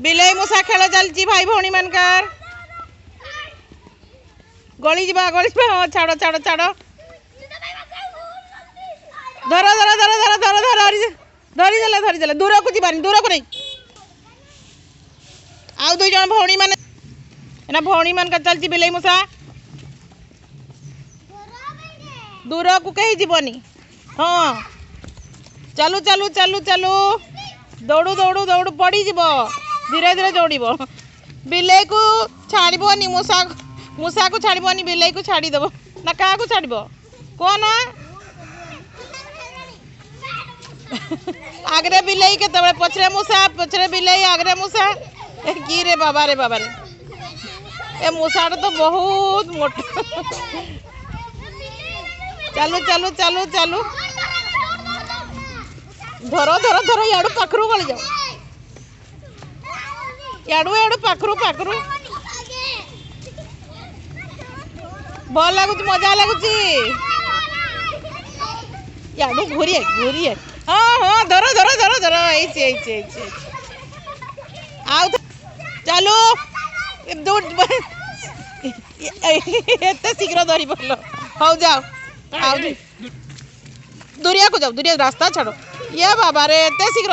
बिलई मूषा खेल चलती भाई भौणी मानकर गली जा हाँ छाड़ छाड़ छाड़ धर धर धर धर धर धर धरीदेले धरीदेले दूर को जीवानी दूर को नहीं आउ दुई जन भौणी मैंने भौणी मान चलती बिलई मूषा दूर को कहीं जीवनी हाँ चलू चलू चलू चलू दौड़ू दौड़ू दौड़ू पड़ी जीव धीरे धीरे दौड़ बिलई को छाड़बनी मूषा मूषा को छाड़बनी बिलई को छाड़ीदेव ना क्या छाड़ कौन आगरे बिलई के पछरे मूषा पछरे बिलई आगरे मूषा की रे बाबा रे ए मूषा तो बहुत मोटा चलू चलू चलू चलू धर धर धर याडू पाखरू गली जाओ याडू याडू पाखरू पाखरू भल लगुच मजा लगुच याडू घूरी घूरी हाँ हाँ धर धर धर धर आउ चलो एते शीघ्र धरी पड़ल हौ जाओ दूरिया को जाओ दूरिया रास्ता छाड़ो ये बाबा रे एते शीघ्र